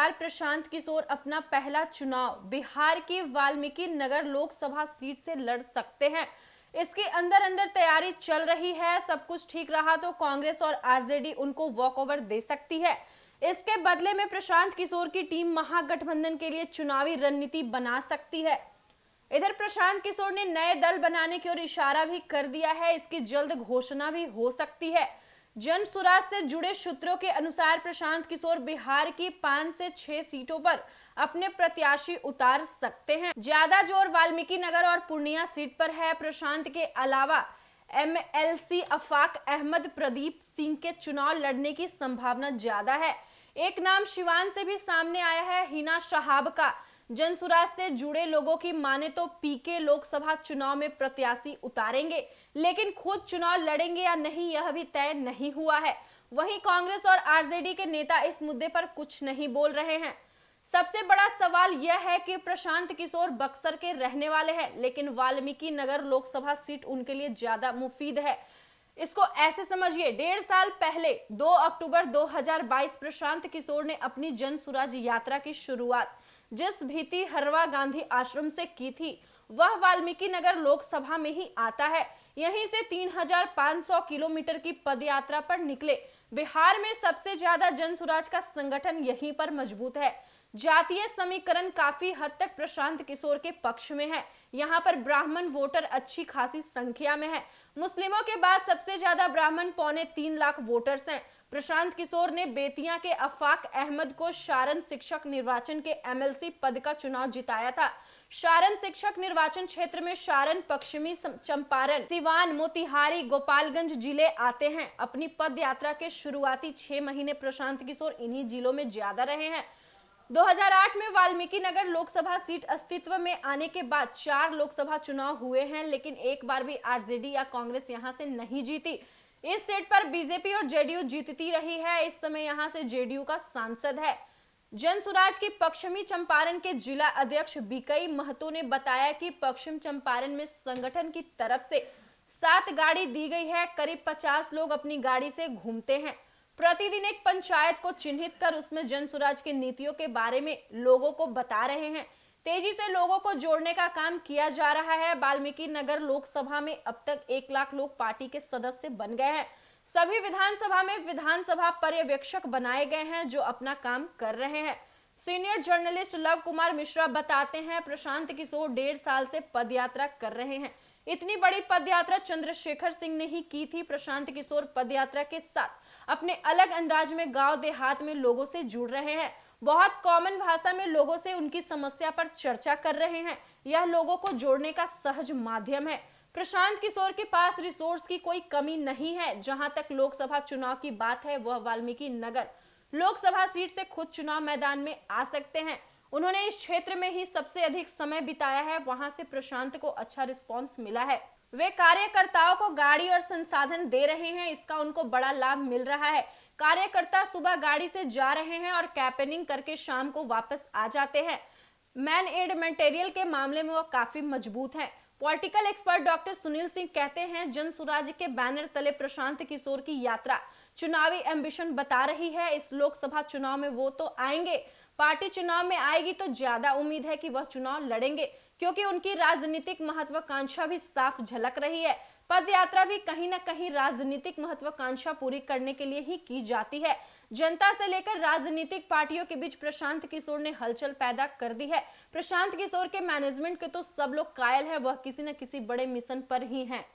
बार प्रशांत किशोर अपना पहला चुनाव बिहार की वाल्मीकि नगर लोकसभा सीट से लड़ सकते हैं। इसके अंदर अंदर तैयारी चल रही है। सब कुछ ठीक रहा तो कांग्रेस और आरजेडी उनको वॉकओवर दे सकती है। इसके बदले में प्रशांत किशोर की टीम महागठबंधन के लिए चुनावी रणनीति बना सकती है। इधर प्रशांत किशोर ने नए दल बनाने की ओर इशारा भी कर दिया है। इसकी जल्द घोषणा भी हो सकती है। जन सुराज से जुड़े सूत्रों के अनुसार प्रशांत किशोर बिहार की 5 से 6 सीटों पर अपने प्रत्याशी उतार सकते हैं। ज्यादा जोर वाल्मीकि नगर और पूर्णिया सीट पर है। प्रशांत के अलावा एमएलसी अफाक अहमद प्रदीप सिंह के चुनाव लड़ने की संभावना ज्यादा है। एक नाम शिवान से भी सामने आया है, हिना शहाब का। जनसुराज से जुड़े लोगों की माने तो पीके लोकसभा चुनाव में प्रत्याशी उतारेंगे, लेकिन खुद चुनाव लड़ेंगे या नहीं यह भी तय नहीं हुआ है। वहीं कांग्रेस और आरजेडी के नेता इस मुद्दे पर कुछ नहीं बोल रहे हैं। सबसे बड़ा सवाल यह है कि प्रशांत किशोर बक्सर के रहने वाले हैं, लेकिन वाल्मीकि नगर लोकसभा सीट उनके लिए ज्यादा मुफीद है। इसको ऐसे समझिए, 1.5 साल पहले 2 अक्टूबर 2022 प्रशांत किशोर ने अपनी जन सुराज यात्रा की शुरुआत जिस भीति हरवा गांधी आश्रम से की थी, वह वाल्मीकि नगर लोकसभा में ही आता है। यहीं से 3500 किलोमीटर की पदयात्रा पर निकले। बिहार में सबसे ज्यादा जन सुराज का संगठन यहीं पर मजबूत है। जातीय समीकरण काफी हद तक प्रशांत किशोर के पक्ष में है। यहाँ पर ब्राह्मण वोटर अच्छी खासी संख्या में है। मुस्लिमों के बाद सबसे ज्यादा ब्राह्मण 3.25 लाख वोटर्स हैं। प्रशांत किशोर ने बेतिया के अफाक अहमद को सारण शिक्षक निर्वाचन के एमएलसी पद का चुनाव जिताया था। सारण शिक्षक निर्वाचन क्षेत्र में सारण, पश्चिमी चंपारण, सिवान, मोतिहारी, गोपालगंज जिले आते हैं। अपनी पद यात्रा के शुरुआती 6 महीने प्रशांत किशोर इन्हीं जिलों में ज्यादा रहे हैं। 2008 में वाल्मीकि नगर लोकसभा सीट अस्तित्व में आने के बाद 4 लोकसभा चुनाव हुए हैं, लेकिन एक बार भी आरजेडी या कांग्रेस यहां से नहीं जीती। इस सीट पर बीजेपी और जेडीयू जीतती रही है। इस समय यहां से जेडीयू का सांसद है। जनसुराज की पश्चिमी चंपारण के जिला अध्यक्ष बीकई महतो ने बताया कि पश्चिम चंपारण में संगठन की तरफ से 7 गाड़ी दी गई है। करीब 50 लोग अपनी गाड़ी से घूमते हैं। प्रतिदिन एक पंचायत को चिन्हित कर उसमें जनसुराज की नीतियों के बारे में लोगों को बता रहे हैं। तेजी से लोगों को जोड़ने का काम किया जा रहा है। वाल्मीकि नगर लोकसभा में अब तक 1 लाख लोग पार्टी के सदस्य बन गए हैं। सभी विधानसभा में विधानसभा पर्यवेक्षक बनाए गए हैं जो अपना काम कर रहे हैं। Senior journalist love Kumar Mishra बताते हैं, प्रशांत किशोर 1.5 साल से पदयात्रा कर रहे हैं। इतनी बड़ी पदयात्रा चंद्रशेखर सिंह ने ही की थी। प्रशांत किशोर पदयात्रा के साथ अपने अलग अंदाज में गांव देहात में लोगों से जुड़ रहे हैं। बहुत कॉमन भाषा में लोगों से उनकी समस्या पर चर्चा कर रहे हैं। यह लोगों को जोड़ने का सहज माध्यम है। प्रशांत किशोर के पास रिसोर्स की कोई कमी नहीं है। जहां तक लोकसभा चुनाव की बात है, वह वाल्मीकि नगर लोकसभा सीट से खुद चुनाव मैदान में आ सकते हैं। उन्होंने इस क्षेत्र में ही सबसे अधिक समय बिताया है। वहां से प्रशांत को अच्छा रिस्पॉन्स मिला है। वे कार्यकर्ताओं को गाड़ी और संसाधन दे रहे हैं। इसका उनको बड़ा लाभ मिल रहा है। कार्यकर्ता सुबह गाड़ी से जा रहे हैं और कैंपेनिंग करके शाम को वापस आ जाते हैं। मैन एड मटेरियल के मामले में वो काफी मजबूत हैं। Political expert doctor Sunil Singh कहते हैं, जन सुराज के बैनर तले प्रशांत किशोर की यात्रा चुनावी एम्बिशन बता रही है। इस लोकसभा चुनाव में वो तो आएंगे। पार्टी चुनाव में आएगी तो ज्यादा उम्मीद है कि वह चुनाव लड़ेंगे, क्योंकि उनकी राजनीतिक महत्वाकांक्षा भी साफ झलक रही है। पद यात्रा भी कहीं न कहीं राजनीतिक महत्वाकांक्षा पूरी करने के लिए ही की जाती है। जनता से लेकर राजनीतिक पार्टियों के बीच प्रशांत किशोर ने हलचल पैदा कर दी है। प्रशांत किशोर के मैनेजमेंट के तो सब लोग कायल है। वह किसी न किसी बड़े मिशन पर ही हैं।